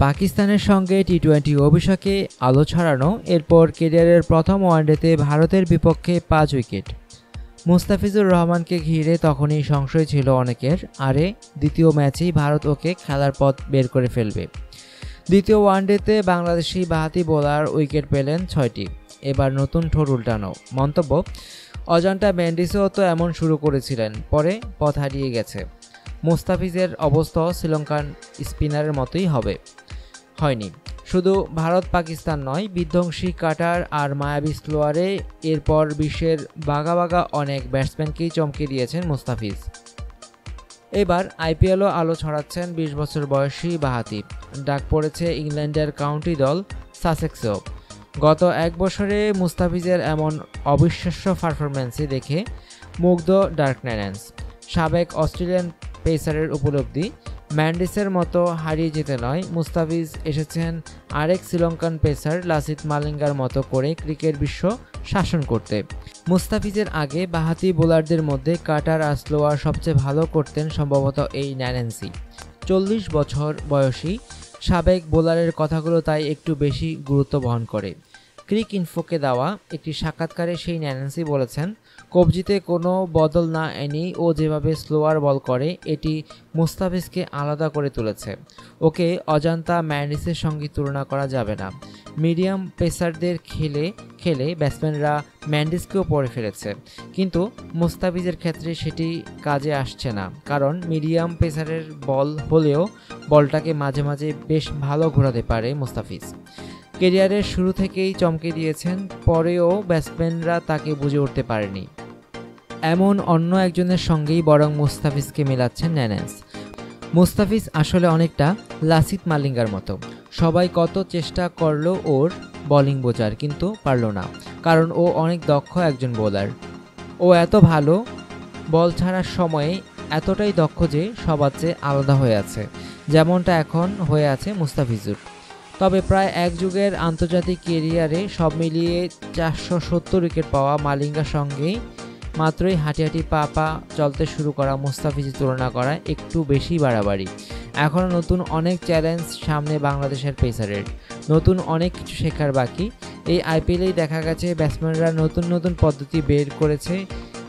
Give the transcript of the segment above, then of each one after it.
পাকিস্তানের সঙ্গে টি-20 অভিষেকে আলো ছড়ানো, এরপর ক্যারিয়ারের প্রথম ওয়ানডেতে ভারতের বিপক্ষে 5 উইকেট। মুস্তাফিজুর রহমানকে ঘিরে তখনই সংশয় ছিল অনেকের, আরে দ্বিতীয় ম্যাচেই ভারত ওকে খেলার পথ বের করে ফেলবে। দ্বিতীয় ওয়ানডেতে বাংলাদেশি বাঁহাতি বোলার উইকেট পেলেন 6টি। এবার নতুন ঠোঁট উল্টানো মন্তব্য, অজান্তা মেন্ডিসও তো এমন শুরু করেছিলেন, পরে পথ হারিয়ে গেছে। মুস্তাফিজের অবস্থাও শ্রীলঙ্কান স্পিনারের মতোই হয়নি। শুধু ভারত পাকিস্তান নয়, বিধ্বংসী কাটার আর মায়াবী স্লোয়ারে এরপর বিশ্বের বাঘা বাঘা অনেক ব্যাটসম্যানকেই চমকে দিয়েছেন মুস্তাফিজ। এবার আইপিএলও আলো ছড়াচ্ছেন 20 বছর বয়সী বাঁহাতি। ডাক পড়েছে ইংল্যান্ডের কাউন্টি দল সাসেক্সেও। গত 1 বছরে মুস্তাফিজের এমন অবিশ্বাস্য পারফরম্যান্সে দেখে মুগ্ধ ডার্ক নাইন্স। সাবেক অস্ট্রেলিয়ান পেসারের উপলব্ধি, ম্যান্ডিসের মতো হারিয়ে যেতে নয়, মুস্তাফিজ এসেছেন আরেক শ্রীলঙ্কান পেসার লাসিথ মালিঙ্গার মতো করে ক্রিকেট বিশ্ব শাসন করতে। মুস্তাফিজের আগে বাঁহাতি বোলারদের মধ্যে কাটার আর স্লোয়ার সবচেয়ে ভালো করতেন সম্ভবত এই নাইন্সই। 40 বছর বয়সী সাবেক বোলারের কথাগুলো তাই একটু বেশি গুরুত্ব বহন করে। ক্রিক ইনফোকে দেওয়া একটি সাক্ষাৎকারে সেই নাইন্সি বলেছেন, কবজিতে কোনো বদল না এনেই ও যেভাবে স্লোয়ার বল করে এটি মুস্তাফিজকে আলাদা করে তুলেছে। ওকে অজান্তা ম্যান্ডিসের সঙ্গে তুলনা করা যাবে না। মিডিয়াম পেসারদের খেলে ব্যাটসম্যানরা ম্যান্ডিসকেও পড়ে ফেলেছে, কিন্তু মুস্তাফিজের ক্ষেত্রে সেটি কাজে আসছে না, কারণ মিডিয়াম পেসারের বল হলেও বলটাকে মাঝে মাঝে বেশ ভালো ঘোরাতে পারে মুস্তাফিজ। ক্যারিয়ারের শুরু থেকেই চমকে দিয়েছেন, পরেও ব্যাটসম্যানরা তাকে বুঝে উঠতে পারেনি। এমন অন্য একজনের সঙ্গেই বরং মুস্তাফিজকে মেলাচ্ছেন নাইন্স। মুস্তাফিজ আসলে অনেকটা লাসিথ মালিঙ্গার মতো। সবাই কত চেষ্টা করলো ওর বোলিং বোঝার, কিন্তু পারল না, কারণ ও অনেক দক্ষ একজন বোলার। ও এত ভালো, বল ছাড়ার সময়ে এতটাই দক্ষ যে সবার চেয়ে আলাদা হয়ে আছে, যেমনটা এখন হয়ে আছে মুস্তাফিজুর। তবে প্রায় 1 যুগের আন্তর্জাতিক ক্যারিয়ারে সব মিলিয়ে 470 উইকেট পাওয়া মালিঙ্গার সঙ্গেই মাত্রই হাঁটি পা চলতে শুরু করা মুস্তাফিজের তুলনা করা একটু বেশি বাড়াবাড়ি। এখনও নতুন অনেক চ্যালেঞ্জ সামনে বাংলাদেশের পেসারের, নতুন অনেক কিছু শেখার বাকি। এই আইপিএলেই দেখা গেছে ব্যাটসম্যানরা নতুন পদ্ধতি বের করেছে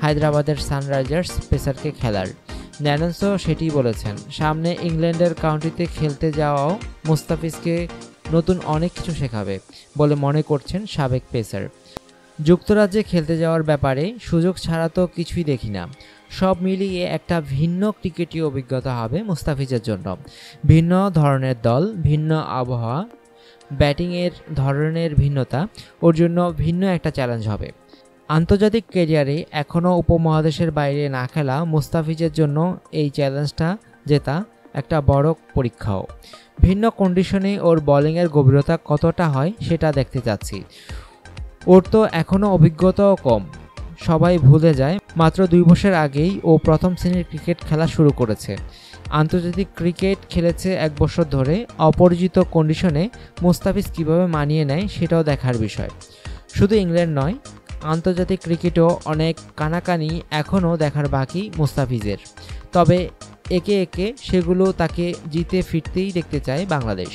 হায়দ্রাবাদের সানরাইজার্স পেসারকে খেলার। নাইন্সও সেটি বলেছেন। সামনে ইংল্যান্ডের কাউন্টিতে খেলতে যাওয়াও মুস্তাফিজকে নতুন অনেক কিছু শেখাবে বলে মনে করছেন সাবেক পেসার। যুক্তরাজ্যে খেলতে যাওয়ার ব্যাপারে সুযোগ ছাড়া তো কিছুই দেখি না। সব মিলিয়ে একটা ভিন্ন ক্রিকেটীয় অভিজ্ঞতা হবে মুস্তাফিজের জন্য। ভিন্ন ধরনের দল, ভিন্ন আবহাওয়া, ব্যাটিংয়ের ধরনের ভিন্নতা, ওর জন্য ভিন্ন একটা চ্যালেঞ্জ হবে। আন্তর্জাতিক ক্যারিয়ারে এখনও উপমহাদেশের বাইরে না খেলা মুস্তাফিজের জন্য এই চ্যালেঞ্জটা জেতা একটা বড় পরীক্ষাও। ভিন্ন কন্ডিশনে ওর বোলিংয়ের গভীরতা কতটা হয় সেটা দেখতে চাচ্ছি। ওর তো এখনও অভিজ্ঞতাও কম, সবাই ভুলে যায় মাত্র 2 বছর আগেই ও প্রথম শ্রেণীর ক্রিকেট খেলা শুরু করেছে। আন্তর্জাতিক ক্রিকেট খেলেছে 1 বছর ধরে। অপরিচিত কন্ডিশনে মুস্তাফিজ কীভাবে মানিয়ে নেয় সেটাও দেখার বিষয়। শুধু ইংল্যান্ড নয়, আন্তর্জাতিক ক্রিকেটেও অনেক কানাকানি এখনও দেখার বাকি মুস্তাফিজের। তবে একে একে সেগুলো তাকে জিতে ফিরতেই দেখতে চায় বাংলাদেশ।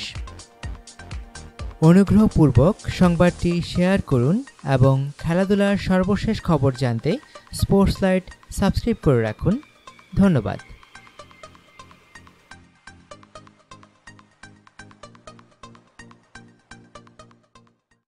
অনুগ্রহপূর্বক সংবাদটি শেয়ার করুন এবং খেলাধুলার সর্বশেষ খবর জানতে স্পোর্টস লাইট সাবস্ক্রাইব করে রাখুন। ধন্যবাদ।